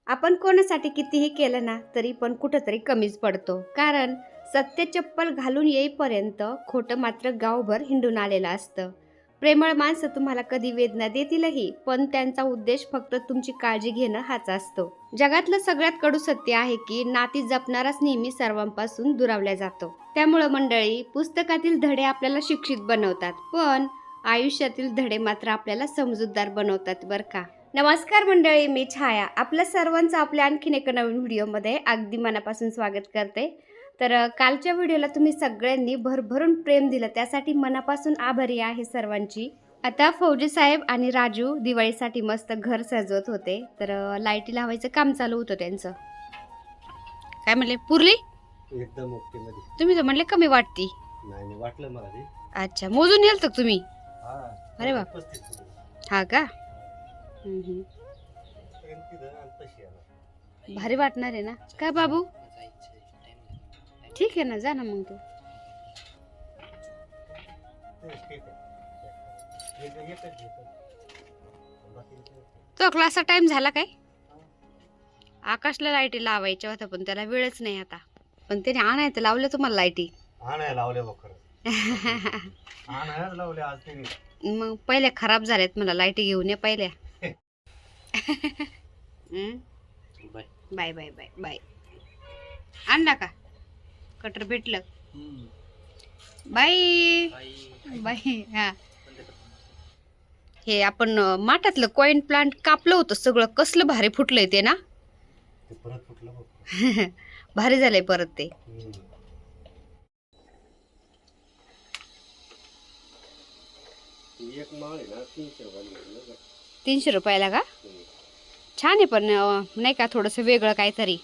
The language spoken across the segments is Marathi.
आपण कोणासाठी कितीही केलं ना तरी पण कुठंतरी कमीच पडतो. कारण सत्य चप्पल घालून येईपर्यंत खोटं मात्र गावभर हिंडून आलेलं असतं. प्रेमळ माणसं तुम्हाला कधी वेदना देतीलही, पण त्यांचा उद्देश फक्त तुमची काळजी घेणं हाच असतो. जगातलं सगळ्यात कडू सत्य आहे की नाती जपणाराच नेहमी सर्वांपासून दुरावला जातो. त्यामुळं मंडळी, पुस्तकातील धडे आपल्याला शिक्षित बनवतात, पण आयुष्यातील धडे मात्र आपल्याला समजूतदार बनवतात बरं का. नमस्कार मंडळी, मी छाया आपल्या सर्वांचं आपल्या आणखीन एका नवीन व्हिडिओमध्ये अगदी मनापासून स्वागत करते. तर कालच्या व्हिडिओला तुम्ही सगळ्यांनी भरभरून प्रेम दिलं, त्यासाठी मनापासून आभारी आहे सर्वांची. आता फौजी साहेब आणि राजू दिवाळीसाठी मस्त घर सजवत होते, तर लाईटी लावायचं काम चालू होतं त्यांचं. काय म्हणले, पुरली एकदम ओके मध्ये. तुम्ही तर म्हणले कमी वाटती. नाही वाटलं मला ते. अच्छा, मोजून येल तर तुम्ही? हा. अरे बाप, 35. हा का? पर्यंत तिथं आणि तशी आला. भारी वाटणार आहे ना काय बाबू? ठीक आहे ना, जा ना मग तू. तो क्लासचा टाइम झाला काय? आकाशला लाईटी लावायच्या होत्या पण त्याला वेळच नाही आता. पण त्याने आणायचं लावलं तुम्हाला लाईटी? आणायला लावले बघ खरं. आणायला लावले आज तिने. मग पहिल्या खराब झाल्यात, मला लाईटी घेऊन ये पहिल्या. Bye bye bye bye. आणला का कटर? भेटलं. Bye bye. हा, हे आपण माठातलं कॉइन प्लांट कापलं होतं सगळं, कसलं भारी फुटलंय ते ना. ते परत फुटलं बघ. भारी झालंय परत ते. एक माळ आहे ना 300 रुपयाला. 300 रुपयाला का? छान आहे पण नाही का, थोडस वेगळं काहीतरी.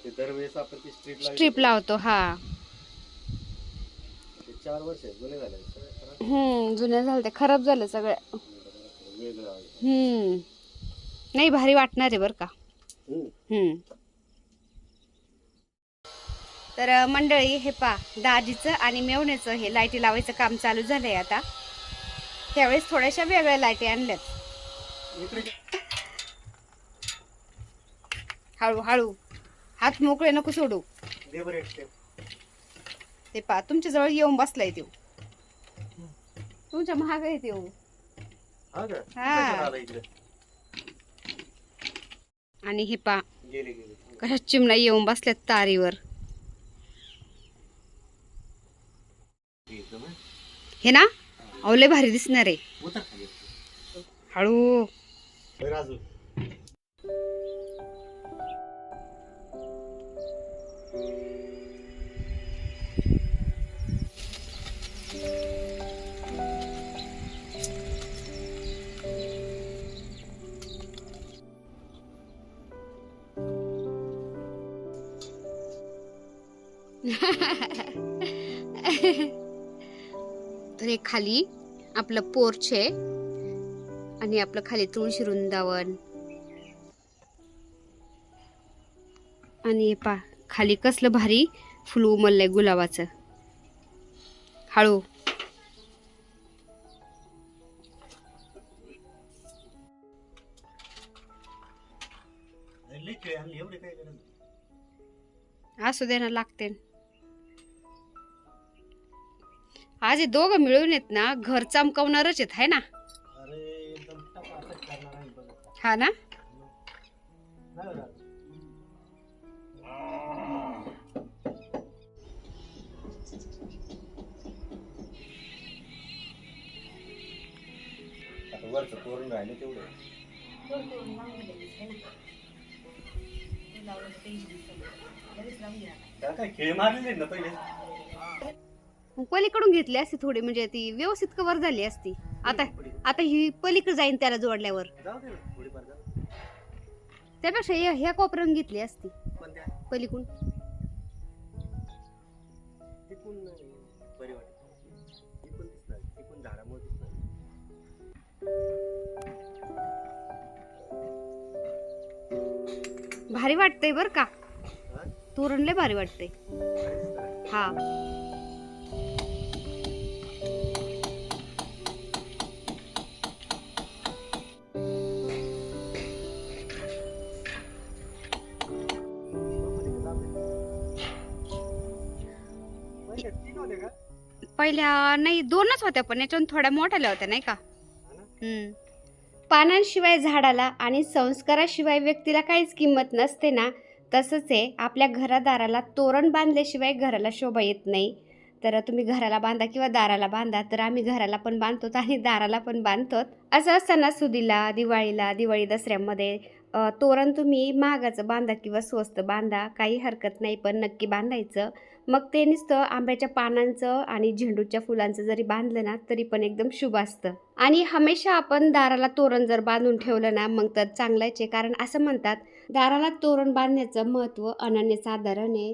ते दरवेळेस आपण ती स्ट्रीप लावतो. हा, 4 वर्ष जुने झाले. जुन्या झालं, ते खराब झालं सगळं. नाही, भारी वाटणार आहे बर का. तर मंडळी, हे पा दाजीचं आणि मेवण्याचं हे लाईटी लावायचं काम चालू झालंय आता. त्यावेळेस थोड्याशा वेगळ्या लाईटी आणल्यात. हळू हळू, हात मोकळे नको सोडू. ते पा तुमच्या जवळ येऊन बसलाय तो. तुमच्या महाग आहे तो. आणि हे पा कशा चिमणा येऊन बसल्यात तारीवर. हे ना अवले भारी दिसणार आहे. हळू. तर हे खाली आपलं पोर्च आहे आणि आपलं खाली तुळशी वृंदावन. आणि हे पा खाली कसलं भारी फुल उमललंय गुलाबाचं. हळू. असू दे ना, लागते. आज हे दोघं मिळून येत ना, घर चमकवणारच आहेत, है ना? हा ना. वरचं तोरण राहिलं तेवढं. काय खेळ मारलेले ना पहिले. पलीकडून घेतली असती थोडी, म्हणजे ती व्यवस्थित कव्हर झाली असती. आता ही पलीकडे जाईन त्याला जोडल्यावर. त्यापेक्षा ह्या कोपऱ्यातून घेतली असती पलीकडून. भारी वाटतंय बर का, तोरण लय भारी वाटतंय. हा, तीन होते का? पहिल्या नाही 2च होत्या, पण याच्यातून थोड्या मोठ्या होत्या नाही का. हा ना? पानांशिवाय झाडाला आणि संस्काराशिवाय व्यक्तीला काहीच किंमत नसते ना, तसंच आहे आपल्या घरादाराला तोरण बांधल्याशिवाय घराला शोभा येत नाही. तर तुम्ही घराला बांधा किंवा दाराला बांधा, तर आम्ही घराला पण बांधतो आणि दाराला पण बांधतो. असं सणासुदीला, दिवाळीला, दिवाळी दसऱ्यामध्ये तोरण तुम्ही महागाचं बांधा किंवा स्वस्त बांधा, काही हरकत नाही, पण नक्की बांधायचं. मग ते नुसतं आंब्याच्या पानांचं आणि झेंडूच्या फुलांचं जरी बांधलं ना, तरी पण एकदम शुभ असतं. आणि हमेशा आपण दाराला तोरण जर बांधून ठेवलं ना, मग तर चांगलंच आहे. कारण असं म्हणतात, दाराला तोरण बांधण्याचं महत्त्व अनन्यसाधारण आहे.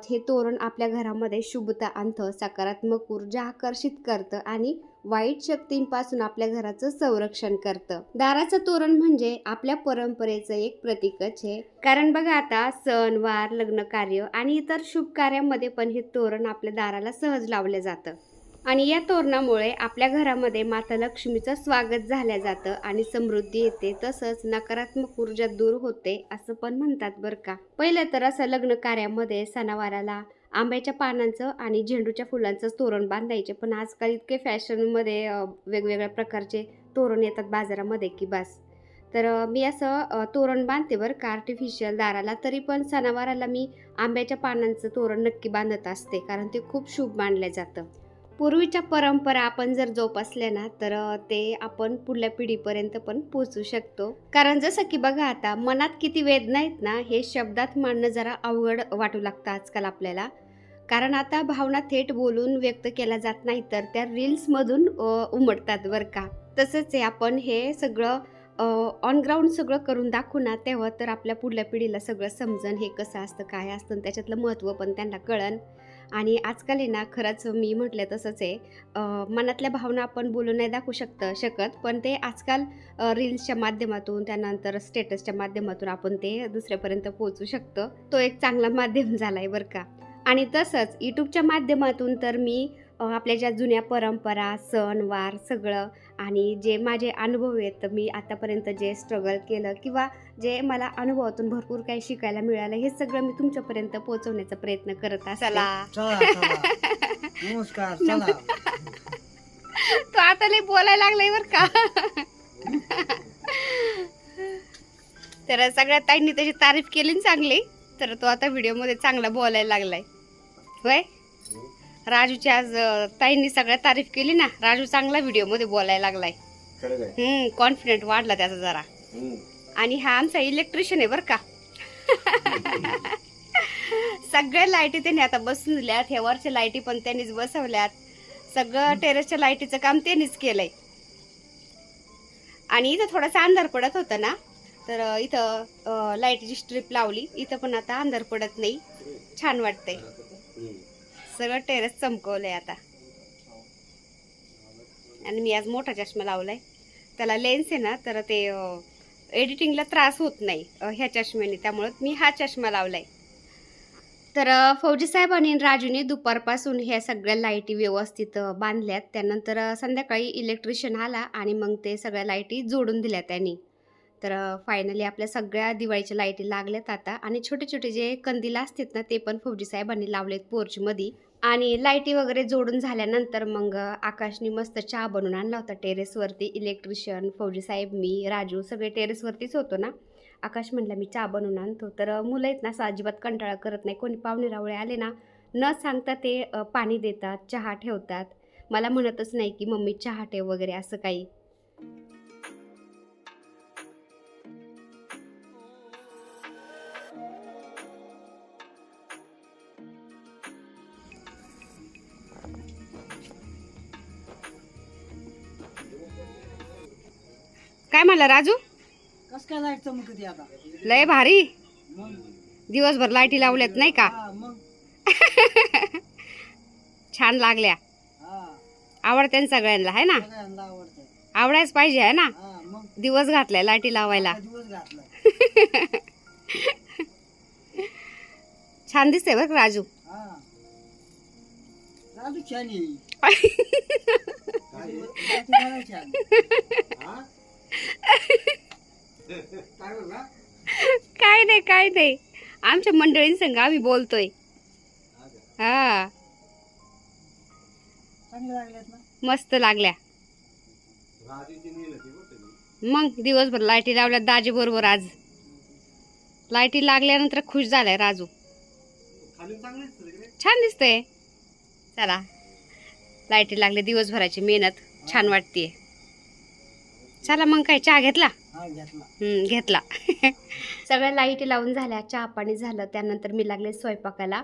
हे तोरण आपल्या घरामध्ये शुभता आणतं, सकारात्मक ऊर्जा आकर्षित करतं आणि वाईट शक्तींपासून आपल्या घराचं संरक्षण करतं. दाराचं तोरण म्हणजे आपल्या परंपरेचं एक प्रतीकच आहे. कारण बघा आता सण वार, लग्न कार्य आणि इतर शुभ कार्यामध्ये पण हे तोरण आपल्या दाराला सहज लावलं जातं. आणि या तोरणामुळे आपल्या घरामध्ये माता लक्ष्मीचं स्वागत झालं जातं आणि समृद्धी येते, तसंच नकारात्मक ऊर्जा दूर होते असं पण म्हणतात बरं का. पहिलं तर असं लग्न कार्यामध्ये सणावाराला आंब्याच्या पानांचं आणि झेंडूच्या फुलांचं तोरण बांधायचे, पण आजकाल इतके फॅशनमध्ये वेगवेगळ्या प्रकारचे तोरण येतात बाजारामध्ये की बस. तर मी असं तोरण बांधते बरं का आर्टिफिशियल दाराला, तरी पण सणावाराला मी आंब्याच्या पानांचं तोरण नक्की बांधत असते, कारण ते खूप शुभ मानलं जातं. पूर्वीच्या परंपरा आपण जर जोपासल्या ना, तर ते आपण पुढल्या पिढीपर्यंत पण पोचू शकतो. कारण जसं की बघा आता मनात किती वेदना आहेत ना, हे शब्दात मांडणं जरा अवघड वाटू लागतं आजकाल आपल्याला. कारण आता भावना थेट बोलून व्यक्त केल्या जात नाही, तर त्या रील्समधून उमटतात बरं का. तसंच आहे, आपण हे सगळं ऑन ग्राउंड सगळं करून दाखवू ना, तेव्हा तर आपल्या पुढल्या पिढीला सगळं समजन हे कसं असतं, काय असतं आणि त्याच्यातलं महत्त्व पण त्यांना कळन. आणि आजकाल आहे ना, खरंच मी म्हटलं तसंच आहे, मनातल्या भावना आपण बोलून नाही दाखवू शकत, पण ते आजकाल रील्सच्या माध्यमातून, त्यानंतर स्टेटसच्या माध्यमातून आपण ते दुसऱ्यापर्यंत पोहोचू शकतो. तो एक चांगला माध्यम झाला आहे बरं का. आणि तसंच यूट्यूबच्या माध्यमातून तर मी आपल्या ज्या जुन्या परंपरा, सण वार सगळं आणि जे माझे अनुभव आहेत, तर मी आतापर्यंत जे स्ट्रगल केलं किंवा जे मला अनुभवातून भरपूर काही शिकायला मिळालं, हे सगळं मी तुमच्यापर्यंत पोहोचवण्याचा प्रयत्न करत असते. नमस्कार. चला तो आता लई बोलायला लागलाय बर का. तर सगळ्या ताईंनी त्याची तारीफ केली ना चांगली, तर तो आता व्हिडिओमध्ये चांगला बोलायला लागलाय. होय, राजूची आज ताईंनी सगळ्या तारीफ केली ना, राजू चांगला व्हिडिओमध्ये बोलायला लागलाय. कॉन्फिडंट वाढला त्याचा जरा. आणि हा आमचा इलेक्ट्रिशियन आहे बरं का. सगळ्या लाईटी त्यांनी आता बसून दिल्यात, ह्या वरच्या लाईटी पण त्यांनीच बसवल्यात, सगळं टेरेसच्या लाईटीचं काम त्यांनीच केलंय. आणि इथं थोडासा अंधार पडत होता ना, तर इथं लाईटीची स्ट्रीप लावली, इथं पण आता अंधार पडत नाही, छान वाटतंय. सगळं टेरेस चमकवलंय आता. आणि मी आज मोठा चष्मा लावलाय, त्याला लेन्स आहे ना, तर ते एडिटिंगला त्रास होत नाही ह्या चष्म्याने, त्यामुळं मी हा चष्मा लावलाय. तर फौजी साहेब आणि राजूने दुपारपासून ह्या सगळ्या लाईटी व्यवस्थित बांधल्यात. त्यानंतर संध्याकाळी इलेक्ट्रिशियन आला आणि मग ते सगळ्या लाईटी जोडून दिल्या त्यांनी. तर फायनली आपल्या सगळ्या दिवाळीच्या लाईटी लागल्यात आता. आणि छोटे छोटे जे कंदील असतात ना, ते पण फौजी साहेबांनी लावलेत पोर्चमध्ये. आणि लाईटी वगैरे जोडून झाल्यानंतर मग आकाशने मस्त चहा बनवून आणला होता टेरेसवरती. इलेक्ट्रिशियन, फौजी साहेब, मी, राजू सगळे टेरेसवरतीच होतो ना. आकाश म्हणला मी चहा बनवून आणतो. तर मुलं आहेत ना, असं अजिबात कंटाळा करत नाही. कोणी पाहुणे रावळे आले ना, न सांगता ते पाणी देतात, चहा ठेवतात. मला म्हणतच नाही की मम्मी चहा ठेव वगैरे असं काही. काय म्हणला राजू? कस काय लाईट चमकती आता? लय भारी, मग दिवसभर लाईटी लावल्यात नाही का. हा, मग छान लागल्या, हा, आवडते सगळ्यांना आहे ना. सगळ्यांना आवडतं. आवडायच पाहिजे आहे ना. हा, मग दिवस घातलाय लाईटी लावायला. आता दिवस घातला. छान दिसते बरं का राजू. हा, राजू छान आहे. राजू खरं छान. काय नाही आमच्या मंडळींसंग आम्ही बोलतोय. हा, चांगले लागलेत ना. मस्त लागल्या. राजीची नेलं ती बघ तुम्ही. मग दिवसभर लाईटी लावल्या दाजी बरोबर. आज लाईटी लागल्यानंतर खुश झालाय राजू. खाली चांगली दिसतं तिकडे. छान दिसतंय. चला, लाईटी लागले, दिवसभराची मेहनत छान वाटतेय. चला मग काय, चहा घेतला? हा घेतला. घेतला. सगळ्या लाईटी लावून झाल्या, चहा पाणी झालं, त्यानंतर मी लागले स्वयंपाकाला.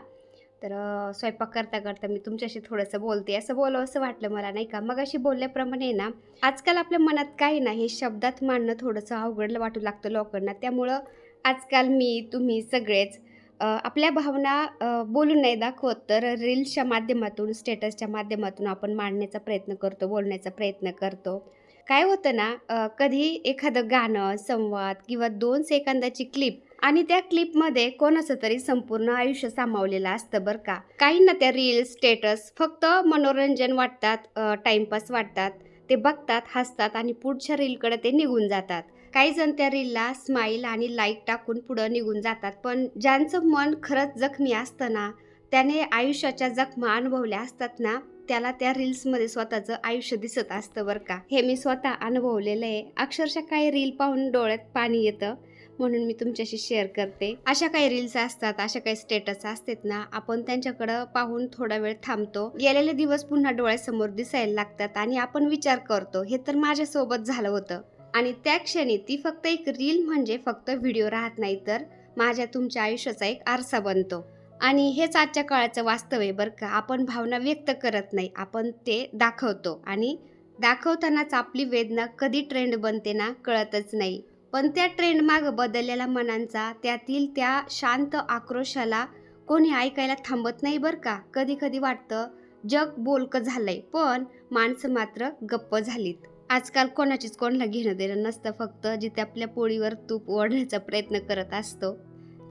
तर स्वयंपाक करता करता मी तुमच्याशी थोडंसं बोलते. असं बोलावं असं वाटलं मला, नाही का. मग अशी बोलल्याप्रमाणे ना, आजकाल आपल्या मनात काही ना हे शब्दात मांडणं थोडंसं अवघड वाटू लागतं लोकांना. त्यामुळं आजकाल मी, तुम्ही सगळेच आपल्या भावना बोलून नाही दाखवत, तर रील्सच्या माध्यमातून, स्टेटसच्या माध्यमातून आपण मांडण्याचा प्रयत्न करतो, बोलण्याचा प्रयत्न करतो. काय होतं ना, कधी एखादं गाणं, संवाद किंवा 2 सेकंदाची क्लिप आणि त्या क्लिपमध्ये कोणाचं तरी संपूर्ण आयुष्य सामावलेलं असतं बरं का. काहींना त्या रील्स, स्टेटस फक्त मनोरंजन वाटतात, टाईमपास वाटतात. ते बघतात, हसतात आणि पुढच्या रीलकडे ते निघून जातात. काही जण त्या रीलला स्माईल आणि लाईक टाकून पुढं निघून जातात. पण ज्यांचं मन खरंच जखमी असतं ना, त्याने आयुष्याच्या जखमा अनुभवल्या असतात ना, त्याला त्या रील्समध्ये स्वतःचं आयुष्य दिसत असतं बरं का. हे मी स्वतः अनुभवलेलं आहे. अक्षरशः काही रील पाहून डोळ्यात पाणी येतं, म्हणून मी तुमच्याशी शेअर करते. अशा काही रील्स असतात, अशा काही स्टेटस असतात ना, आपण त्यांच्याकडं पाहून थोडा वेळ थांबतो. गेलेले दिवस पुन्हा डोळ्यासमोर दिसायला लागतात आणि आपण विचार करतो, हे तर माझ्यासोबत झालं होतं. आणि त्या क्षणी ती फक्त एक रील म्हणजे फक्त व्हिडिओ राहत नाही, तर माझ्या तुमच्या आयुष्याचा एक आरसा बनतो. आणि हेच आजच्या काळाचं वास्तव आहे बरं का. आपण भावना व्यक्त करत नाही, आपण ते दाखवतो. आणि दाखवतानाच आपली वेदना कधी ट्रेंड बनते ना, कळतच नाही. पण त्या ट्रेंड मागं बदललेल्या मनांचा, त्यातील त्या शांत आक्रोशाला कोणी ऐकायला थांबत नाही बरं का. कधी कधी वाटतं जग बोलकं झालंय, पण माणसं मात्र गप्प झालीत. आजकाल कोणाचीच कोणाला घेणं देणं नसतं, फक्त जिथे आपल्या पोळीवर तूप ओढण्याचा प्रयत्न करत असतो.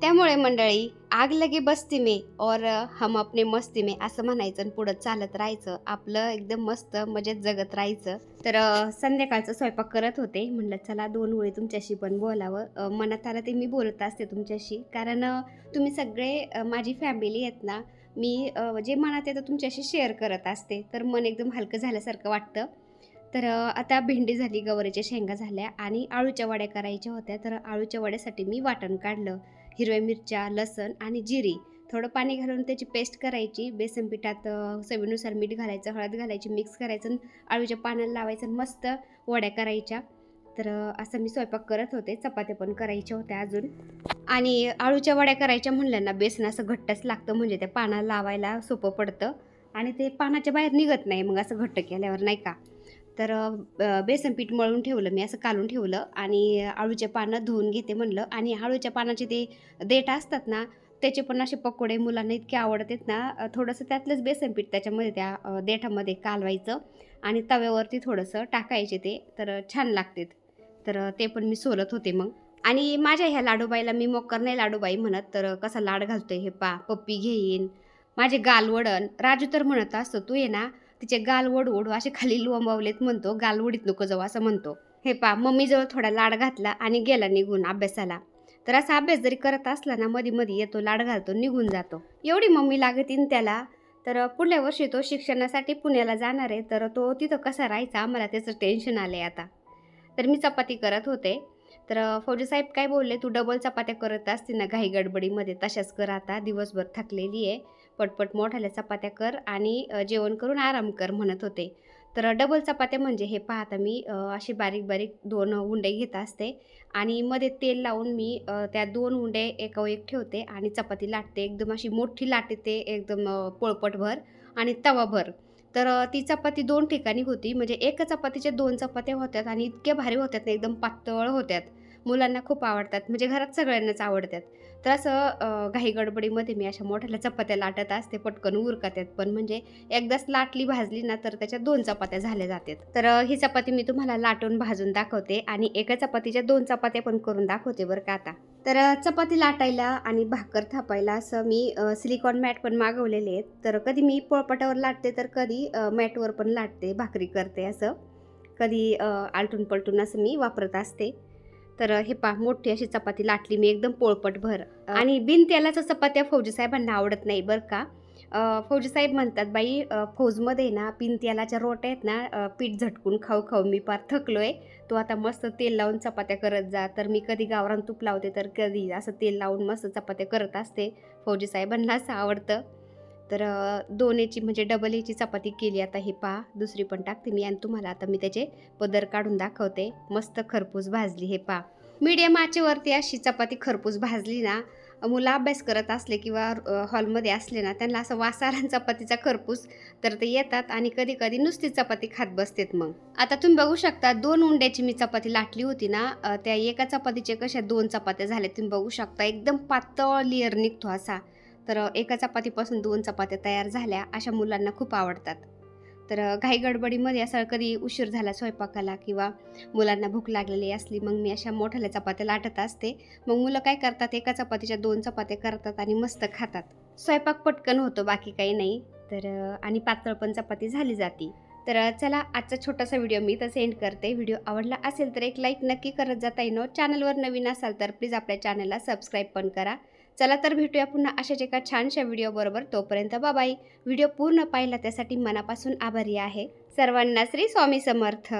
त्यामुळे मंडळी, आग लगे बस्ती में और हम अपने मस्ती में असं म्हणायचं आणि पुढं चालत राहायचं. आपलं एकदम मस्त मजेत जगत राहायचं. तर संध्याकाळचं स्वयंपाक करत होते, म्हटलं चला 2 ओळी तुमच्याशी पण बोलावं. मनात आलं ते मी बोलत असते तुमच्याशी, कारण तुम्ही सगळे माझी फॅमिली आहेत ना. मी जे मनात येतं तुमच्याशी शेअर करत असते, तर मन एकदम हलकं झाल्यासारखं वाटतं. तर आता भेंडी झाली, गवारीच्या शेंगा झाल्या आणि आळूच्या वड्या करायच्या होत्या. तर आळूच्या वड्यासाठी मी वाटण काढलं. हिरव्या मिरच्या, लसण आणि जिरी, थोडं पाणी घालून त्याची पेस्ट करायची. बेसन पिठात चवीनुसार मीठ घालायचं, हळद घालायची, मिक्स करायचं आणि आळूच्या पानाला लावायचं आणि मस्त वड्या करायच्या. तर असं मी स्वयंपाक करत होते. चपात्या पण करायच्या होत्या अजून. आणि आळूच्या वड्या करायच्या म्हणलं ना, बेसन असं घट्टच लागतं, म्हणजे त्या पानाला लावायला सोपं पडतं आणि ते पानाच्या बाहेर निघत नाही मग असं घट्ट केल्यावर, नाही का. तर बेसन पीठ मळून ठेवलं मी, असं काढून ठेवलं आणि आळूचे पानं धुवून घेते म्हणलं. आणि आळूच्या पानाचे ते देठ असतात ना, त्याचे पण असे पकोडे मुलांना इतके आवडतात ना. थोडंसं त्यातलंच बेसन पीठ त्याच्यामध्ये त्या देठामध्ये कालवायचं आणि तव्यावरती थोडंसं टाकायचे ते, तर छान लागतात. तर ते पण मी सोलत होते मग. आणि माझ्या ह्या लाडूबाईला मी मोक्कर नाही लाडूबाई म्हणत, तर कसा लाड घालतोय हे पप्पी घेईन, माझे गाल वडण. राजू तर म्हणत असतो, तू ये ना तिचे गाल वडू असे खाली लोंबावलेत म्हणतो, गाल वडीत नको जाऊ असं म्हणतो. हे मम्मीजवळ थोडा लाड घातला आणि गेला निघून अभ्यासाला. तर असा अभ्यास जरी करत असला ना, मध्ये मध्ये येतो, लाड घालतो, निघून जातो. एवढी मम्मी लागतीन त्याला. तर पुढल्या वर्षी तो शिक्षणासाठी पुण्याला जाणार आहे, तर तो तिथं कसा राहायचा, आम्हाला त्याचं टेन्शन आलं आहे आता. तर मी चपाती करत होते. तर फौजी साहेब काय बोलले, तू डबल चपात्या करत असते ना घाई गडबडीमध्ये, तशाच कर आता, दिवसभर थकलेली आहे, पटपट मोठ्याल्या चपात्या कर आणि जेवण करून आराम कर म्हणत होते. तर डबल चपात्या म्हणजे हे आता मी अशी बारीक बारीक 2 उंडे घेत असते आणि मध्ये तेल लावून मी त्या 2 उंडे एकावर एक ठेवते आणि चपाती लाटते. एकदम अशी मोठी लाटते, एकदम पोळपटभर आणि तवाभर. तर ती चपाती 2 ठिकाणी होती, म्हणजे एका चपातीच्या 2 चपात्या होत्यात आणि इतक्या भारी होत्यात ना, एकदम पातळ होत्यात. मुलांना खूप आवडतात, म्हणजे घरात सगळ्यांनाच आवडतात. तर असं घाई गडबडीमध्ये मी अशा मोठ्याल्या चपात्या लाटत असते, पटकन उरकतात पण, म्हणजे एकदाच लाटली भाजली ना तर त्याच्या 2 चपात्या झाल्या जातात. तर ही चपाती मी तुम्हाला लाटून भाजून दाखवते आणि एका चपातीच्या 2 चपात्या पण करून दाखवते बरं का आता. तर चपाती लाटायला आणि भाकर थापायला असं मी सिलिकॉन मॅट पण मागवलेले आहेत. तर कधी मी पोळपाटावर लाटते, तर कधी मॅटवर पण लाटते, भाकरी करते, असं कधी आलटून पलटून असं मी वापरत असते. तर हे मोठी अशी चपाती लाटली मी, एकदम पोळपटभर. आणि बिन तेलाच्या चपात्या फौजी साहेबांना आवडत नाही बरं का. फौजी साहेब म्हणतात, बाई फौजमध्ये ना पिंत्यालाच्या रोट्या आहेत ना, पीठ झटकून खाऊ खाऊ मी पार थकलोय. तू आता मस्त तेल लावून चपात्या करत जा. तर मी कधी गावरान तूप लावते तर कधी असं तेल लावून मस्त चपात्या करत असते. फौजी साहेबांना असं आवडतं. तर 2 याची म्हणजे डबल याची चपाती केली. आता हे पहा दुसरी पण टाकते मी आणि तुम्हाला आता मी त्याचे पदर काढून दाखवते. मस्त खरपूस भाजली हे पहा. मीडियम आचेवरती अशी चपाती खरपूस भाजली ना, मुलं अभ्यास करत असले किंवा हॉलमध्ये असले ना, त्यांना असं वास आला ना चपातीचा खरपूस, तर ते येतात आणि कधी कधी नुसती चपाती खात बसतात. मग आता तुम्ही बघू शकता 2 उंड्याची मी चपाती लाटली होती ना, त्या एका चपातीचे कशा 2 चपात्या झाल्या तुम्ही बघू शकता. एकदम पातळ लेअर निघतो असा. तर एका चपातीपासून 2 चपात्या तयार झाल्या. अशा मुलांना खूप आवडतात. तर घाई गडबडीमध्ये असा कधी उशीर झाला स्वयंपाकाला किंवा मुलांना भूक लागलेली असली, मग मी अशा मोठ्याल्या चपात्या लाटत असते. मग मुलं काय करतात, एका चपातीच्या 2 चपात्या करतात आणि मस्त खातात. स्वयंपाक पटकन होतो, बाकी काही नाही. तर आणि पातळ पण चपाती झाली जाती. तर चला आजचा छोटासा व्हिडिओ मी इथं सेंड करते. व्हिडिओ आवडला असेल तर एक लाईक नक्की करत जा ताईनो. चॅनलवर नवीन असाल तर प्लीज आपल्या चॅनलला सबस्क्राईब पण करा. चला तर भेटूया पुन्हा अशाच एका छानशा व्हिडिओबरोबर. तोपर्यंत बाय. व्हिडिओ पूर्ण पाहिला त्यासाठी मनापासून आभारी आहे. सर्वांना श्री स्वामी समर्थ.